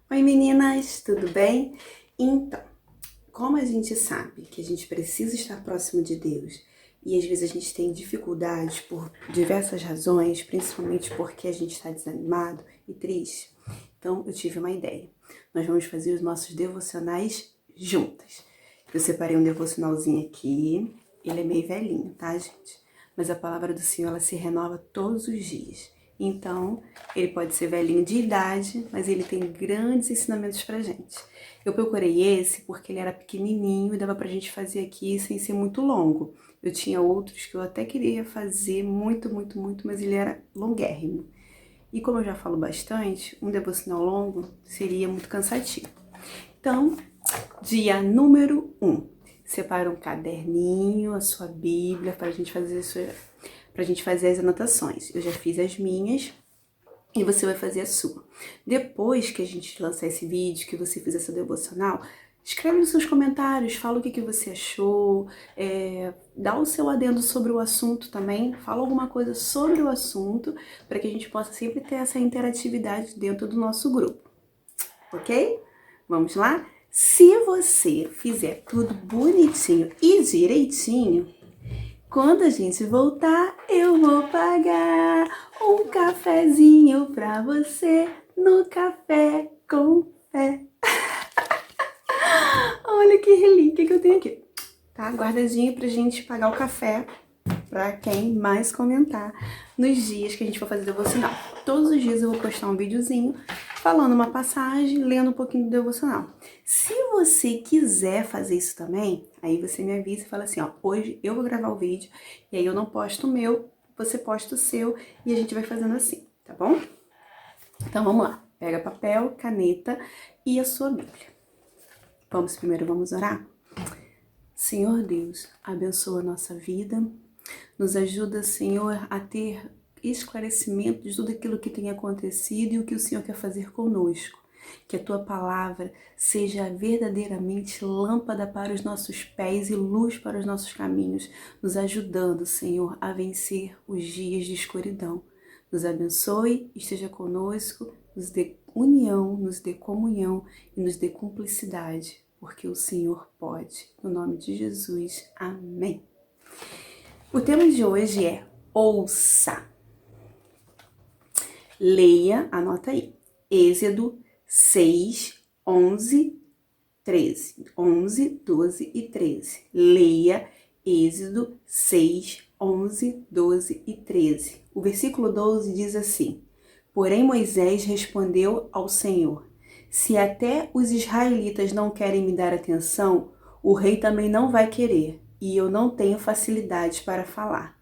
Oi meninas, tudo bem? Então, como a gente sabe que a gente precisa estar próximo de Deus e às vezes a gente tem dificuldades por diversas razões, principalmente porque a gente está desanimado e triste, então eu tive uma ideia. Nós vamos fazer os nossos devocionais juntas. Eu separei um devocionalzinho aqui, ele é meio velhinho, tá, gente? Mas a palavra do Senhor, ela se renova todos os dias. Então, ele pode ser velhinho de idade, mas ele tem grandes ensinamentos pra gente. Eu procurei esse porque ele era pequenininho e dava pra gente fazer aqui sem ser muito longo. Eu tinha outros que eu até queria fazer muito, mas ele era longuérrimo. E como eu já falo bastante, um devocional longo seria muito cansativo. Então, dia número 1. Separa um caderninho, a sua Bíblia, pra gente fazer as anotações. Eu já fiz as minhas e você vai fazer a sua. Depois que a gente lançar esse vídeo, que você fizer essa devocional, escreve nos seus comentários, fala o que você achou, dá o seu adendo sobre o assunto também, fala alguma coisa sobre o assunto, para que a gente possa sempre ter essa interatividade dentro do nosso grupo, ok? Vamos lá? Se você fizer tudo bonitinho e direitinho, quando a gente voltar, eu vou pagar um cafezinho pra você no Café com Fé. Olha que relíquia que eu tenho aqui, tá? Guardadinho pra gente pagar o café pra quem mais comentar nos dias que a gente for fazer devocional. Todos os dias eu vou postar um videozinho falando uma passagem, lendo um pouquinho do devocional. Se você quiser fazer isso também, aí você me avisa e fala assim, ó, hoje eu vou gravar o vídeo e aí eu não posto o meu, você posta o seu e a gente vai fazendo assim, tá bom? Então vamos lá, pega papel, caneta e a sua Bíblia. Vamos orar? Senhor Deus, abençoa a nossa vida, nos ajuda, Senhor, a ter esclarecimento de tudo aquilo que tem acontecido e o que o Senhor quer fazer conosco. Que a Tua palavra seja verdadeiramente lâmpada para os nossos pés e luz para os nossos caminhos, nos ajudando, Senhor, a vencer os dias de escuridão. Nos abençoe, esteja conosco, nos dê união, nos dê comunhão e nos dê cumplicidade, porque o Senhor pode. No nome de Jesus, amém. O tema de hoje é ouça. Leia, anota aí, Êxodo 6, 11, 13. 11, 12 e 13. Leia Êxodo 6, 11, 12 e 13. O versículo 12 diz assim: Porém Moisés respondeu ao Senhor: Se até os israelitas não querem me dar atenção, o rei também não vai querer, e eu não tenho facilidade para falar.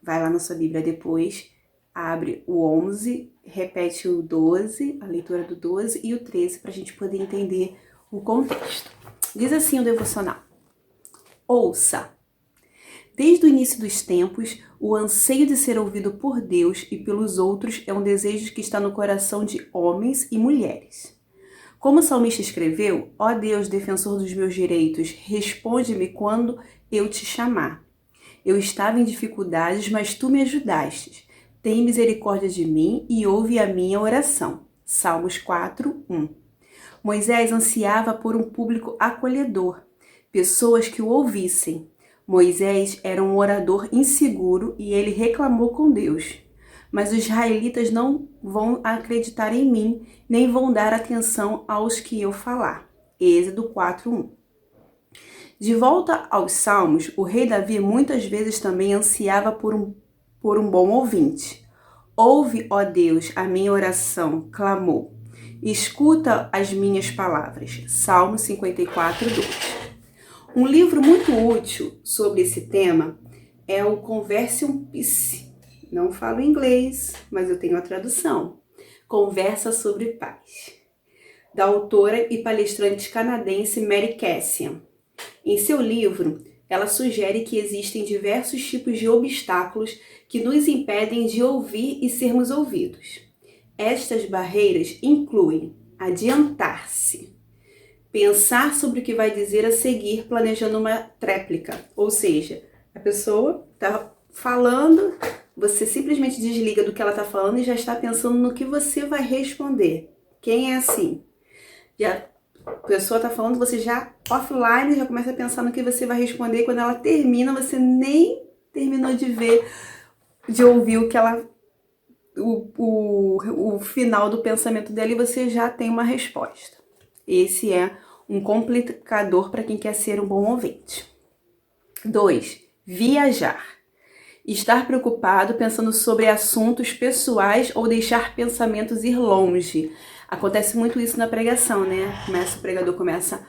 Vai lá na sua Bíblia depois, abre o 11, repete o 12, a leitura do 12 e o 13 para a gente poder entender o contexto. Diz assim o devocional: Ouça. Desde o início dos tempos, o anseio de ser ouvido por Deus e pelos outros é um desejo que está no coração de homens e mulheres. Como o salmista escreveu, ó Deus, defensor dos meus direitos, responde-me quando eu te chamar. Eu estava em dificuldades, mas tu me ajudaste. Tem misericórdia de mim e ouve a minha oração. Salmos 4, 1. Moisés ansiava por um público acolhedor, pessoas que o ouvissem. Moisés era um orador inseguro e ele reclamou com Deus. Mas os israelitas não vão acreditar em mim, nem vão dar atenção aos que eu falar. Êxodo 4, 1. De volta aos Salmos, o rei Davi muitas vezes também ansiava por um bom ouvinte. Ouve, ó Deus, a minha oração, clamou. Escuta as minhas palavras. Salmo 54, 2. Um livro muito útil sobre esse tema é o Conversium Peace. Não falo inglês, mas eu tenho a tradução. Conversa sobre paz, da autora e palestrante canadense Mary Kassian. Em seu livro, ela sugere que existem diversos tipos de obstáculos que nos impedem de ouvir e sermos ouvidos. Estas barreiras incluem adiantar-se, pensar sobre o que vai dizer a seguir planejando uma tréplica, ou seja, a pessoa está falando, você simplesmente desliga do que ela está falando e já está pensando no que você vai responder. Quem é assim? Já, a pessoa tá falando, você já offline, já começa a pensar no que você vai responder. Quando ela termina, você nem terminou de ver, de ouvir o que ela... O final do pensamento dela, e você já tem uma resposta. Esse é um complicador para quem quer ser um bom ouvinte. 2. Viajar. Estar preocupado pensando sobre assuntos pessoais ou deixar pensamentos ir longe. Acontece muito isso na pregação, né? O pregador começa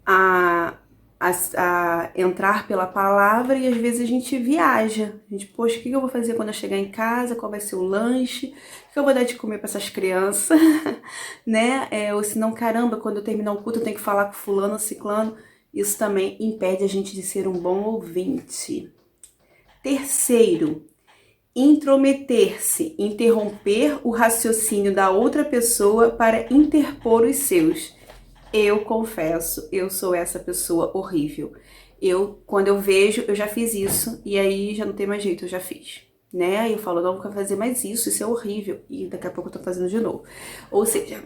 a, a entrar pela palavra e às vezes a gente viaja. A gente, poxa, o que eu vou fazer quando eu chegar em casa? Qual vai ser o lanche? O que eu vou dar de comer para essas crianças? Né? Ou se não, caramba, quando eu terminar o culto eu tenho que falar com fulano, ciclano. Isso também impede a gente de ser um bom ouvinte. Terceiro, intrometer-se, interromper o raciocínio da outra pessoa para interpor os seus. Eu confesso, eu sou essa pessoa horrível. Quando eu vejo, eu já fiz isso e aí já não tem mais jeito, eu já fiz. Né? Aí eu falo, não vou fazer mais isso é horrível. E daqui a pouco eu tô fazendo de novo. Ou seja,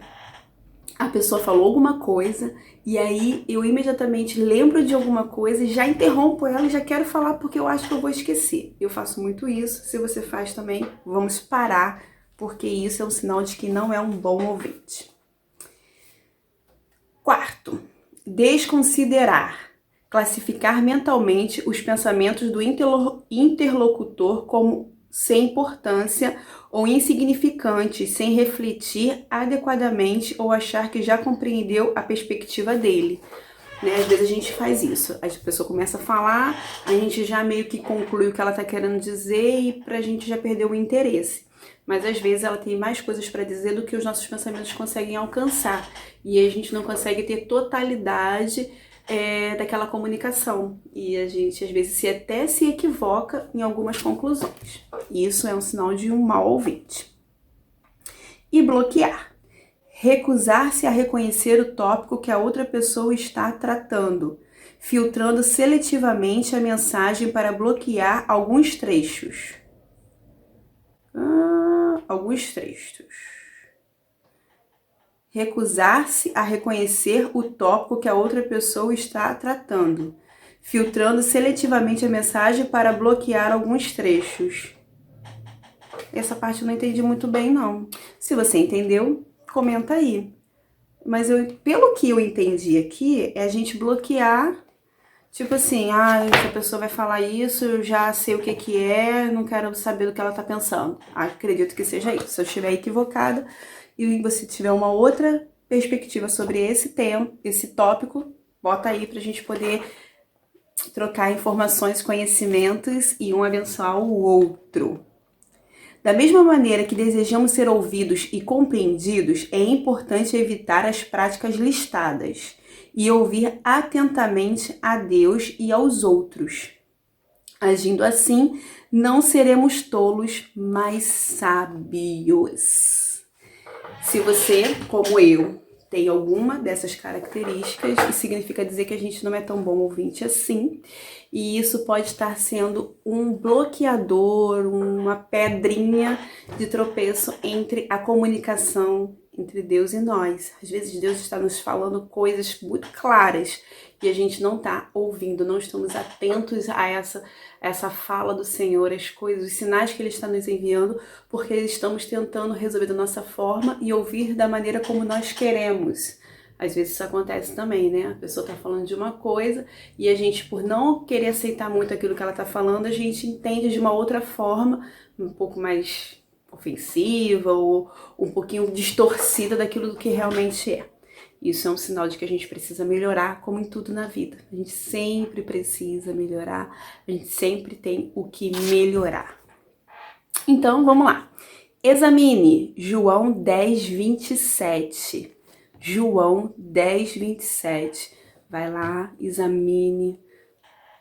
a pessoa falou alguma coisa e aí eu imediatamente lembro de alguma coisa e já interrompo ela e já quero falar porque eu acho que eu vou esquecer. Eu faço muito isso, se você faz também, vamos parar, porque isso é um sinal de que não é um bom ouvinte. Quarto, desconsiderar, classificar mentalmente os pensamentos do interlocutor como sem importância ou insignificantes, sem refletir adequadamente ou achar que já compreendeu a perspectiva dele. Né? Às vezes a gente faz isso, a pessoa começa a falar, a gente já meio que conclui o que ela está querendo dizer e pra gente já perdeu o interesse. Mas às vezes ela tem mais coisas para dizer do que os nossos pensamentos conseguem alcançar. E a gente não consegue ter totalidade daquela comunicação. E a gente às vezes até se equivoca em algumas conclusões. E isso é um sinal de um mau ouvinte. E bloquear. Recusar-se a reconhecer o tópico que a outra pessoa está tratando, filtrando seletivamente a mensagem para bloquear alguns trechos. Recusar-se a reconhecer o tópico que a outra pessoa está tratando, filtrando seletivamente a mensagem para bloquear alguns trechos. Essa parte eu não entendi muito bem, não. Se você entendeu, comenta aí. Mas pelo que eu entendi aqui, é a gente bloquear, tipo assim, se a pessoa vai falar isso, eu já sei o que é, não quero saber do que ela tá pensando. Acredito que seja isso. Se eu estiver equivocada e você tiver uma outra perspectiva sobre esse tema, esse tópico, bota aí pra gente poder trocar informações, conhecimentos e um abençoar o outro. Da mesma maneira que desejamos ser ouvidos e compreendidos, é importante evitar as práticas listadas e ouvir atentamente a Deus e aos outros. Agindo assim, não seremos tolos, mas sábios. Se você, como eu, tem alguma dessas características, isso significa dizer que a gente não é tão bom ouvinte assim, e isso pode estar sendo um bloqueador, uma pedrinha de tropeço entre a comunicação entre Deus e nós. Às vezes Deus está nos falando coisas muito claras e a gente não está ouvindo, não estamos atentos a essa fala do Senhor, as coisas, os sinais que Ele está nos enviando, porque estamos tentando resolver da nossa forma e ouvir da maneira como nós queremos. Às vezes isso acontece também, né? A pessoa tá falando de uma coisa e a gente, por não querer aceitar muito aquilo que ela tá falando, a gente entende de uma outra forma, um pouco mais ofensiva ou um pouquinho distorcida daquilo do que realmente é. Isso é um sinal de que a gente precisa melhorar, como em tudo na vida. A gente sempre precisa melhorar, a gente sempre tem o que melhorar. Então, vamos lá. Examine João 10:27. João 10:27. Vai lá, examine,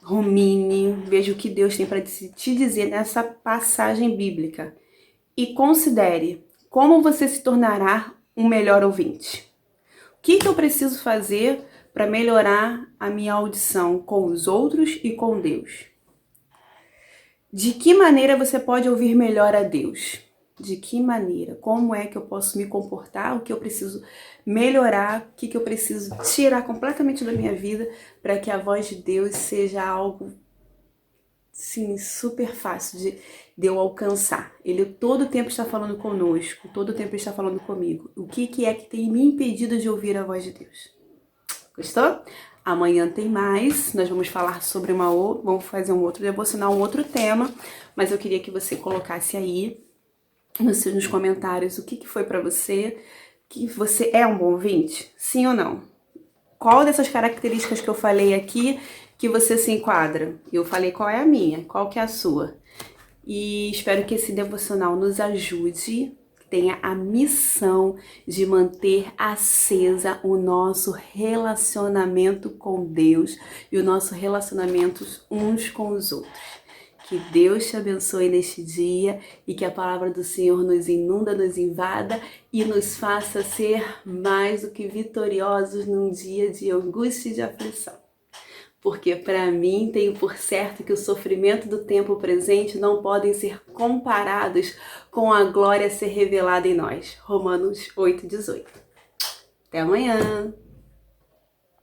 rumine, veja o que Deus tem para te dizer nessa passagem bíblica. E considere como você se tornará um melhor ouvinte. O que eu preciso fazer para melhorar a minha audição com os outros e com Deus? De que maneira você pode ouvir melhor a Deus? De que maneira? Como é que eu posso me comportar? O que eu preciso melhorar? O que eu preciso tirar completamente da minha vida para que a voz de Deus seja algo, sim, super fácil de eu alcançar. Ele todo o tempo está falando conosco, todo o tempo ele está falando comigo. O que é que tem me impedido de ouvir a voz de Deus? Gostou? Amanhã tem mais, nós vamos falar sobre vamos fazer um outro devocional, um outro tema, mas eu queria que você colocasse aí nos comentários o que foi pra você, que você é um bom ouvinte, sim ou não? Qual dessas características que eu falei aqui que você se enquadra? Eu falei qual é a minha, qual que é a sua. E espero que esse devocional nos ajude, tenha a missão de manter acesa o nosso relacionamento com Deus e o nosso relacionamento uns com os outros. Que Deus te abençoe neste dia e que a palavra do Senhor nos inunda, nos invada e nos faça ser mais do que vitoriosos num dia de angústia e de aflição. Porque para mim tenho por certo que o sofrimento do tempo presente não podem ser comparados com a glória a ser revelada em nós. Romanos 8:18. Até amanhã!